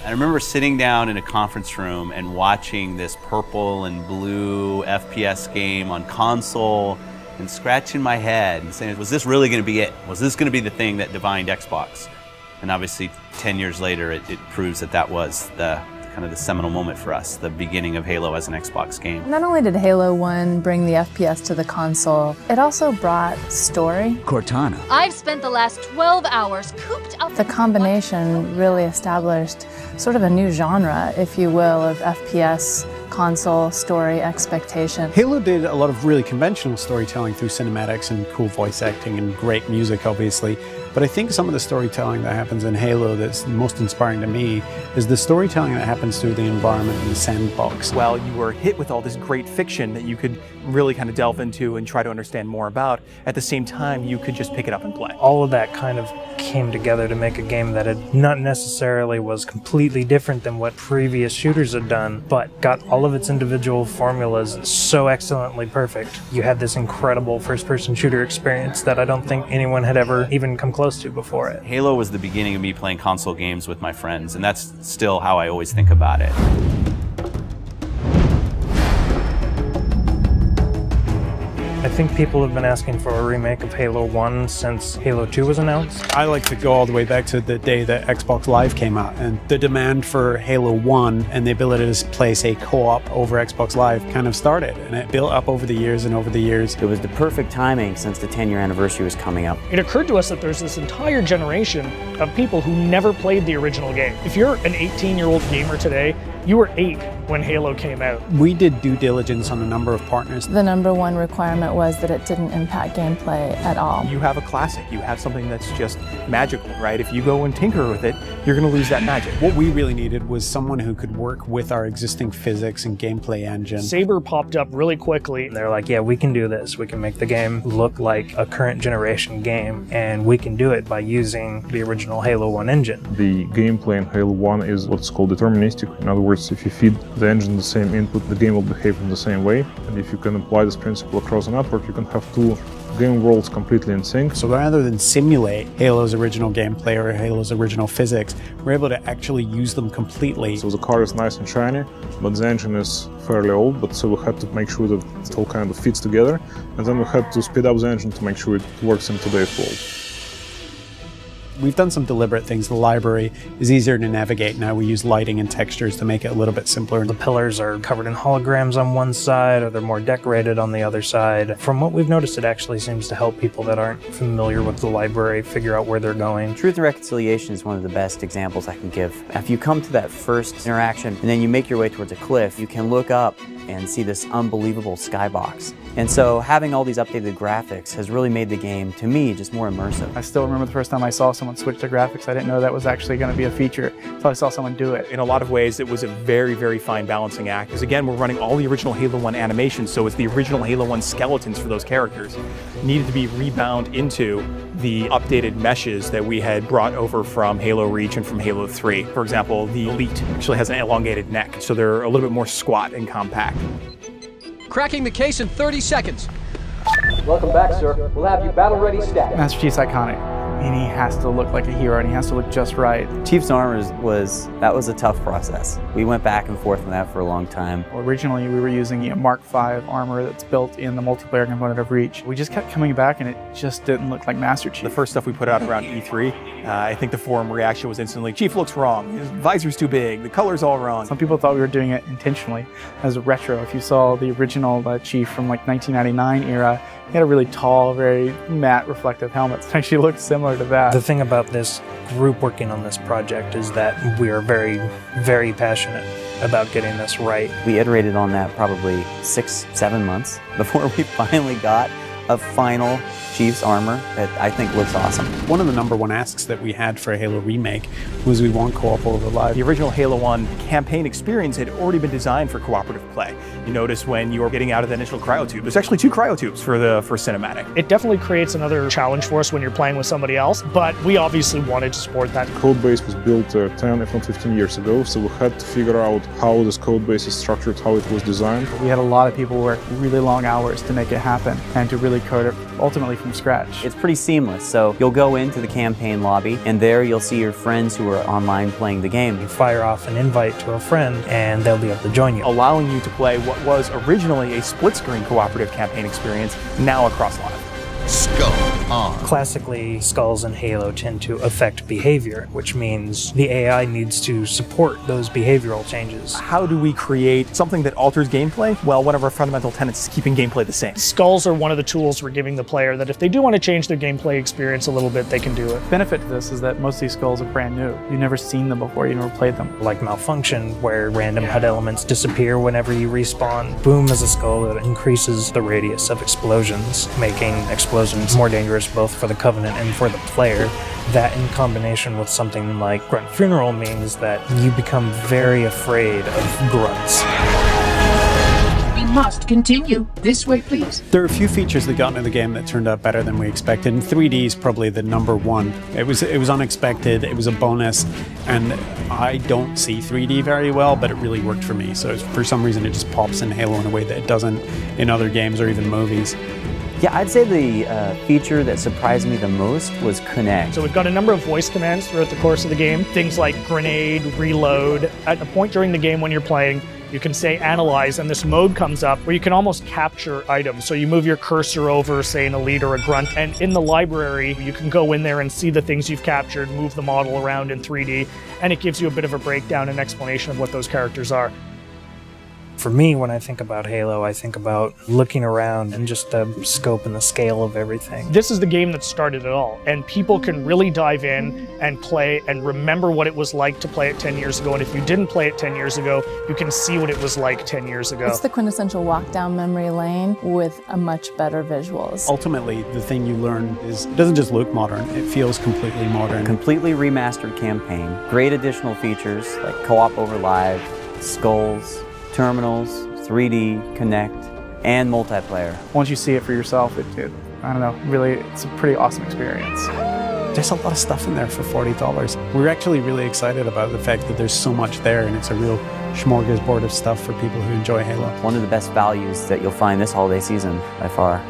I remember sitting down in a conference room and watching this purple and blue FPS game on console and scratching my head and saying, was this really going to be it? Was this going to be the thing that defined Xbox? And obviously 10 years later it proves that that was the kind of the seminal moment for us, the beginning of Halo as an Xbox game. Not only did Halo 1 bring the FPS to the console, it also brought story. Cortana. I've spent the last 12 hours cooped up. The combination really established sort of a new genre, if you will, of FPS console story expectation. Halo did a lot of really conventional storytelling through cinematics and cool voice acting and great music, obviously. But I think some of the storytelling that happens in Halo that's most inspiring to me is the storytelling that happens through the environment in the sandbox. While you were hit with all this great fiction that you could really kind of delve into and try to understand more about, at the same time you could just pick it up and play. All of that kind of came together to make a game that had not necessarily was completely different than what previous shooters had done, but got all of its individual formulas so excellently perfect. You had this incredible first-person shooter experience that I don't think anyone had ever even come close to before it. Halo was the beginning of me playing console games with my friends, and that's still how I always think about it. I think people have been asking for a remake of Halo 1 since Halo 2 was announced. I like to go all the way back to the day that Xbox Live came out, and the demand for Halo 1 and the ability to play, say, co-op over Xbox Live kind of started, and it built up over the years and over the years. It was the perfect timing since the 10-year anniversary was coming up. It occurred to us that there's this entire generation of people who never played the original game. If you're an 18-year-old gamer today, you were 8 when Halo came out. We did due diligence on a number of partners. The number one requirement was that it didn't impact gameplay at all. You have a classic, you have something that's just magical, right? If you go and tinker with it, you're going to lose that magic. What we really needed was someone who could work with our existing physics and gameplay engine. Saber popped up really quickly. They're like, yeah, we can do this. We can make the game look like a current generation game, and we can do it by using the original Halo 1 engine. The gameplay in Halo 1 is what's called deterministic. In other words, if you feed the engine the same input, the game will behave in the same way. And if you can apply this principle across a network, you can have two game worlds completely in sync. So rather than simulate Halo's original gameplay or Halo's original physics, we're able to actually use them completely. So the car is nice and shiny, but the engine is fairly old, but so we had to make sure that it all kind of fits together. And then we had to speed up the engine to make sure it works in today's world. We've done some deliberate things. The library is easier to navigate now. We use lighting and textures to make it a little bit simpler. The pillars are covered in holograms on one side, or they're more decorated on the other side. From what we've noticed, it actually seems to help people that aren't familiar with the library figure out where they're going. Truth and Reconciliation is one of the best examples I can give. If you come to that first interaction and then you make your way towards a cliff, you can look up and see this unbelievable skybox. And so having all these updated graphics has really made the game, to me, just more immersive. I still remember the first time I saw someone switch to graphics. I didn't know that was actually going to be a feature until I saw someone do it. In a lot of ways, it was a very, very fine balancing act. Because again, we're running all the original Halo 1 animations, so it's the original Halo 1 skeletons for those characters. Needed to be rebound into the updated meshes that we had brought over from Halo Reach and from Halo 3. For example, the Elite actually has an elongated neck, so they're a little bit more squat and compact. Cracking the case in 30 seconds. Welcome back, sir. We'll have you battle ready stat. Master Chief's iconic. And he has to look like a hero, and he has to look just right. Chief's armor was a tough process. We went back and forth on that for a long time. Originally, we were using a Mark V armor that's built in the multiplayer component of Reach. We just kept coming back, and it just didn't look like Master Chief. The first stuff we put out around E3, I think the forum reaction was instantly, Chief looks wrong, his visor's too big, the color's all wrong. Some people thought we were doing it intentionally as a retro. If you saw the original Chief from like 1999 era, he had a really tall, very matte reflective helmet. It actually looked similar to that. The thing about this group working on this project is that we are very, very passionate about getting this right. We iterated on that probably 6-7 months before we finally got a final Chief's armor that I think looks awesome. One of the #1 asks that we had for a Halo remake was we want co-op over live. The original Halo 1 campaign experience had already been designed for cooperative play. You notice when you were getting out of the initial cryotube, there's actually 2 cryotubes for cinematic. It definitely creates another challenge for us when you're playing with somebody else, but we obviously wanted to support that. The code base was built 10, if not 15 years ago, so we had to figure out how this code base is structured, how it was designed. We had a lot of people work really long hours to make it happen and to really code it ultimately from scratch. It's pretty seamless, so you'll go into the campaign lobby, and there you'll see your friends who are online playing the game. You fire off an invite to a friend, and they'll be able to join you, allowing you to play what was originally a split-screen cooperative campaign experience, now across live. Skull on. Classically, skulls in Halo tend to affect behavior, which means the AI needs to support those behavioral changes. How do we create something that alters gameplay? Well, one of our fundamental tenets is keeping gameplay the same. Skulls are one of the tools we're giving the player that if they do want to change their gameplay experience a little bit, they can do it. Benefit to this is that most of these skulls are brand new. You've never seen them before, you never played them. Like Malfunction, where random HUD elements disappear whenever you respawn. Boom is a skull that increases the radius of explosions, making explosions more dangerous both for the Covenant and for the player. That in combination with something like Grunt Funeral means that you become very afraid of grunts. We must continue. This way, please. There are a few features that got into the game that turned out better than we expected, and 3D is probably the number one. It was unexpected, it was a bonus, and I don't see 3D very well, but it really worked for me. So for some reason it just pops in Halo in a way that it doesn't in other games or even movies. Yeah, I'd say the feature that surprised me the most was Connect. So we've got a number of voice commands throughout the course of the game. Things like grenade, reload. At a point during the game when you're playing, you can say analyze, and this mode comes up where you can almost capture items. So you move your cursor over, say, an elite or a grunt, and in the library, you can go in there and see the things you've captured, move the model around in 3D, and it gives you a bit of a breakdown and explanation of what those characters are. For me, when I think about Halo, I think about looking around and just the scope and the scale of everything. This is the game that started it all, and people can really dive in and play and remember what it was like to play it 10 years ago, and if you didn't play it 10 years ago, you can see what it was like 10 years ago. It's the quintessential walk down memory lane with a much better visuals. Ultimately, the thing you learn is it doesn't just look modern, it feels completely modern. Completely remastered campaign, great additional features like co-op over live, skulls, terminals, 3D, Connect, and multiplayer. Once you see it for yourself, I don't know, really, it's a pretty awesome experience. There's a lot of stuff in there for $40. We're actually really excited about the fact that there's so much there, and it's a real smorgasbord of stuff for people who enjoy Halo. One of the best values that you'll find this holiday season by far.